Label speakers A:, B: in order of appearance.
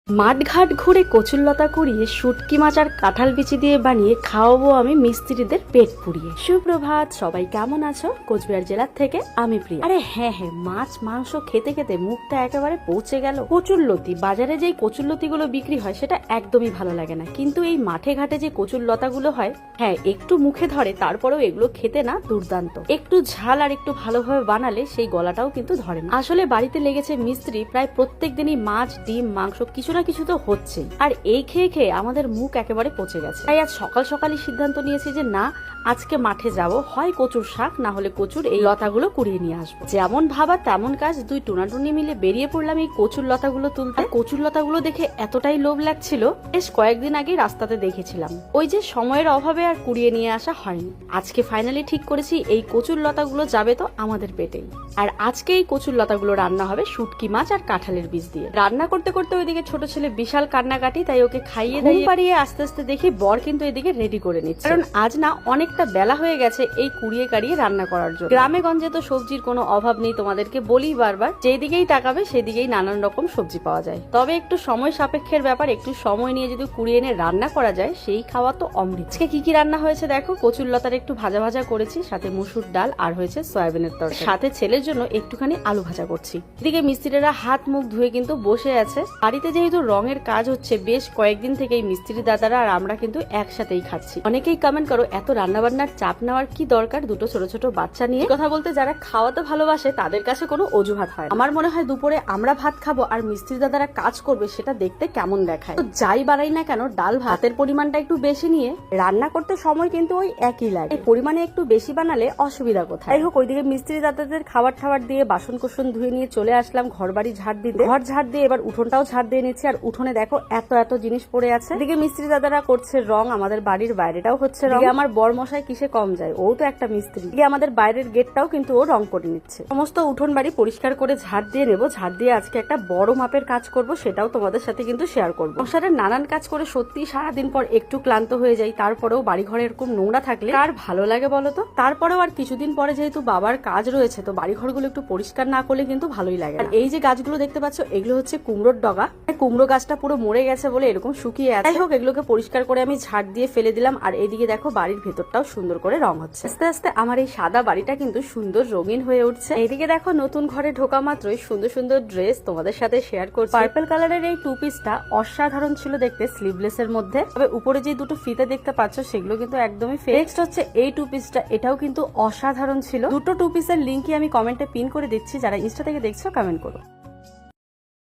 A: মাঠঘাট ঘুরে কচুরলতা কুড়িয়ে শুটকি মাছ আর কাঁঠাল বিচি দিয়ে বানিয়ে খাওয়াবো আমি মিস্ত্রিদের পেট পুড়িয়ে। সুপ্রভাত, সবাই কেমন আছো? কোচবিহার জেলার থেকে আমি প্রিয়া। আরে হ্যাঁ, মাছ মাংস খেতে খেতে মুখটা একেবারে পৌঁছে গেল। কচুরলতি, বাজারে যেই কচুরলতি গুলো বিক্রি হয় সেটা একদমই ভালো লাগে না, কিন্তু এই মাঠে ঘাটে যে কচুরলতা গুলো হয়, হ্যাঁ একটু মুখে ধরে, তারপরেও এগুলো খেতে না দুর্দান্ত। একটু ঝাল আর একটু ভালোভাবে বানালে সেই গলাটাও কিন্তু ধরে না। আসলে বাড়িতে লেগেছে মিস্ত্রি, প্রায় প্রত্যেক দিনই মাছ ডিম মাংস কিছু না কিছু তো হচ্ছেই, আর এই খেয়ে খেয়ে আমাদের মুখ একেবারে পচে গেছে। তাই আজ সকাল সকালই সিদ্ধান্ত নিয়েছি যে না, আজকে মাঠে যাব, হয় কচুর শাক না হলে কচুর এই লতাগুলো কুড়িয়ে নিয়ে আসবো। যেমন ভাবা তেমন কাজ, দুই টুনাটুনি মিলে বেরিয়ে পড়লাম এই কচুর লতাগুলো তুলতে। কচুর লতাগুলো দেখে এতটাই লোভ লাগছিল, বেশ কয়েকদিন আগে রাস্তাতে দেখেছিলাম, ওই যে সময়ের অভাবে আর কুড়িয়ে নিয়ে আসা হয়নি। আজকে ফাইনালি ঠিক করেছি এই কচুর লতাগুলো যাবে তো আমাদের পেটেই। আর আজকে এই কচুর লতাগুলো রান্না হবে শুটকি মাছ আর কাঁঠালের বীজ দিয়ে। রান্না করতে করতে ওইদিকে ছোট ছেলে বিশাল কান্নাকাটি, তাই ওকে খাইয়ে দাঁড়িয়ে আস্তে আস্তে দেখি বর কিন্তু এদিকে রেডি করে নিচ্ছে, কারণ আজ না অনেকটা বেলা হয়ে গেছে এই কুড়িয়ে কাড়িয়ে রান্না করার জন্য। গ্রামে গঞ্জে তো সবজির কোনো অভাব নেই, তোমাদেরকে বলি বারবার, যেদিকেই তাকাবে সেদিকেই নানান রকম সবজি পাওয়া যায়। তবে একটু সময় সাপেক্ষের ব্যাপার, একটু সময় নিয়ে যদি কুড়িয়ে এনে রান্না করা যায় সেই খাওয়া তো অমৃত। আজকে কি কি রান্না হয়েছে দেখো, কচুর লতার একটু ভাজা ভাজা করেছি, সাথে মসুর ডাল আর হয়েছে সয়াবিনের তরকারি, সাথে ছেলের জন্য একটুখানি আলু ভাজা করছি। এদিকে মিস্ত্রিরা হাত মুখ ধুয়ে কিন্তু বসে আছে। বাড়িতে যেহেতু রঙের কাজ হচ্ছে বেশ কয়েকদিন থেকে, মিস্ত্রি দাদারা আর আমরা কিন্তু একসাথেই খাচ্ছি। অনেকেই কমেন্ট করো এত রান্না বান্নার চাপ নেওয়ার কি দরকার দুটো ছোট ছোট বাচ্চা নিয়ে। কথা বলতে যারা খাওয়াতে ভালোবাসে তাদের কাছে কোনো অজুহাত হয়। আমার মনে হয় দুপুরে আমরা ভাত খাবো আর মিস্ত্রি দাদারা কাজ করবে, সেটা দেখতে কেমন দেখায়। তো যাই বাড়াই না কেন, ডাল ভাতের পরিমাণটা একটু বেশি নিয়ে রান্না করতে সময় কিন্তু ওই একই লাগে, পরিমাণে একটু বেশি বানালে অসুবিধা কোথায়। যাই হোক, ওইদিকে মিস্ত্রি দাদাদের খাবার টাবার দিয়ে বাসন কোসন ধুয়ে নিয়ে চলে আসলাম ঘর বাড়ি ঝাড় দিতে। ঘর ঝাড় দিয়ে এবার উঠোনটাও ঝাড় দিয়ে নিচ্ছি, আর উঠোনে দেখো এত এত জিনিস পড়ে আছে। এদিকে মিস্ত্রি দাদারা করছে রং, আমাদের বাড়ির বাইরেটাও হচ্ছে রং। আমার বর মশাই কিসে কম যায়, ও তো একটা মিস্ত্রি। এদিকে আমাদের বাইরের গেটটাও কিন্তু ও রং করে নিচ্ছে। সমস্ত উঠোন বাড়ি পরিষ্কার করে ঝাড় দিয়ে নেবো। ঝাড় দিয়ে আজকে একটা বড় মাপের কাজ করব, সেটাও তোমাদের সাথে কিন্তু শেয়ার করবো। সংসারের নানান কাজ করে সত্যি সারাদিন পর একটু ক্লান্ত হয়ে যাই, তারপরেও বাড়ি ঘরে এরকম নোংরা থাকলে কার ভালো লাগে বলো তো? তারপরেও আর কিছুদিন পরে যেহেতু বাবার কাজ রয়েছে, তো বাড়ি ঘরগুলো একটু পরিষ্কার না করলে কিন্তু ভালোই লাগে। আর এই যে গাছগুলো দেখতে পাচ্ছ, এগুলো হচ্ছে কুমড়োর ডগা। কুমড়ো গাছটা পুরো মরে গেছে বলে এরকম শুকিয়ে আছে। যাই হোক, এগুলোকে পরিষ্কার করে আমি ঝাড় দিয়ে ফেলে দিলাম। আর এইদিকে দেখো বাড়ির ভেতরটাও সুন্দর করে রং হচ্ছে। আস্তে আস্তে আমার এই সাদা বাড়িটা কিন্তু সুন্দর রঙিন হয়ে উঠছে। এইদিকে দেখো নতুন ঘরে ঢোকা মাত্রই সুন্দর সুন্দর ড্রেস তোমাদের সাথে শেয়ার করছি। পার্পল কালারের এই টু পিসটা অসাধারণ ছিল দেখতে, স্লিভলেস এর মধ্যে। তবে উপরে যে দুটো ফিতে দেখতে পাচ্ছ সেগুলো কিন্তু একদমই ফেক। নেক্সট হচ্ছে এই টু পিসটা, এটাও কিন্তু অসাধারণ ছিল। দুটো টু পিসের লিঙ্কই আমি কমেন্টে পিন করে দিচ্ছি, যারা ইনস্টা থেকে দেখছো কমেন্ট করো।